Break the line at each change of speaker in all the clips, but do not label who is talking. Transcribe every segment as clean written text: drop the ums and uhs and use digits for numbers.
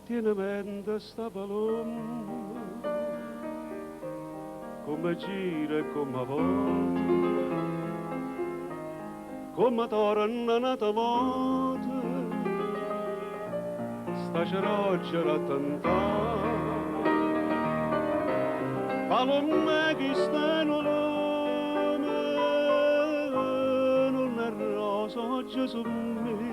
tiene mente sta palomma, come gira e come volta, come torna nata volta, sta ceroggia rattantata, palomma che sta in lume, non è rosa oggi su me,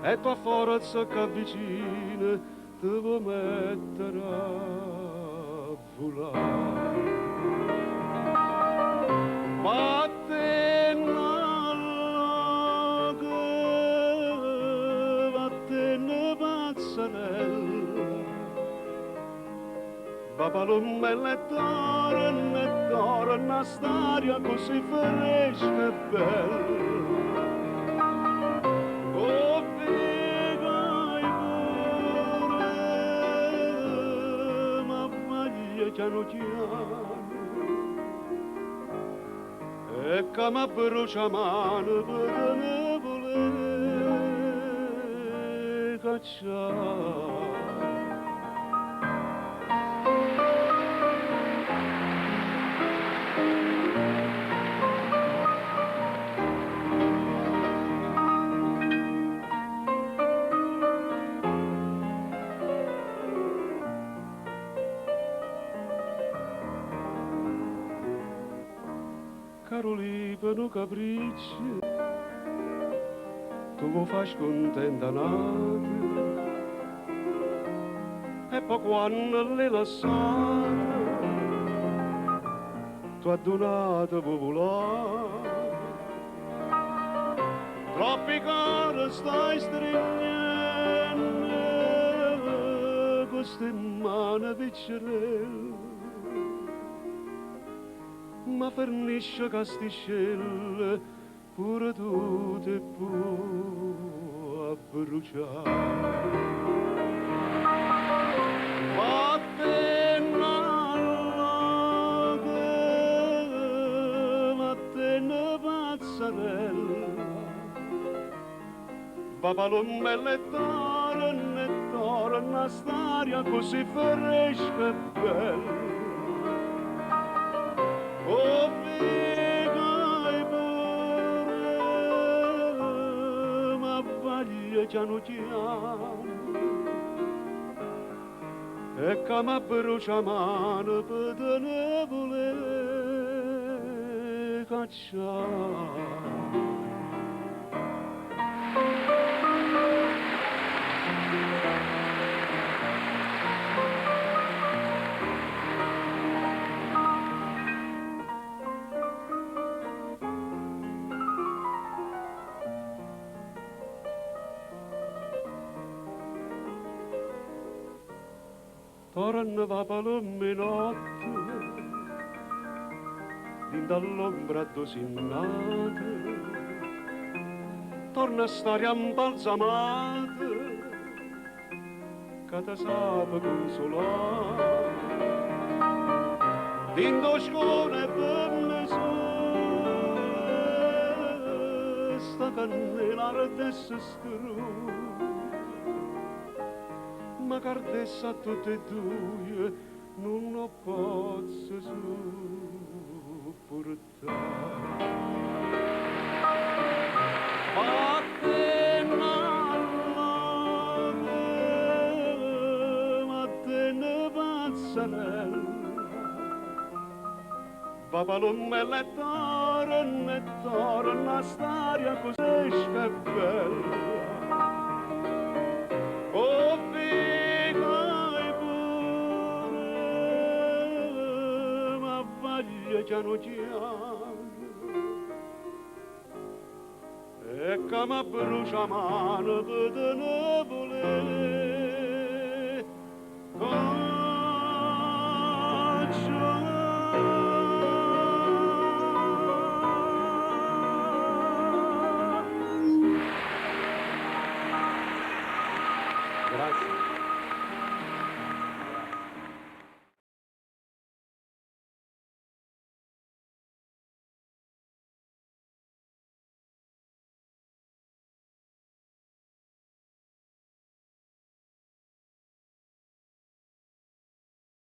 e tua forza che avvicina ti può mettere a volare. Vattene all'oca, vattene pazzarella, va palomella e torna, una storia così fresca e bella. Piano piano e come brucia mano per me voler cacciare. Caroli per un capriccio, tu mi fai contenta nata, e poi quando l'hai lasciata, tu hai donato per volare. Troppi cari stai stringendo, queste mani piccerelle, ma fernisce casticelle, pure tu ti puoi bruciare. Vattene all'oca, vattene pazzarella, va palomella e torna, una storia così fresca e bella. Oh, figa e pure, ma vaglia piano piano, e come brucia mano per te ne voler cacciare. Torna va palomma in notte, din dall'ombra addosinnata, torna a stare imbalsamata, che ti sape consolare. Din d'oscone per me sta cannella ardesse stru, ma cardessa a tutte e due non lo posso sopportare. Vattene all'oca, vattene pazzarella, va palomella e torna, una storia così fresca e bella. Oh, piano piano, e come brucia mano per te ne voler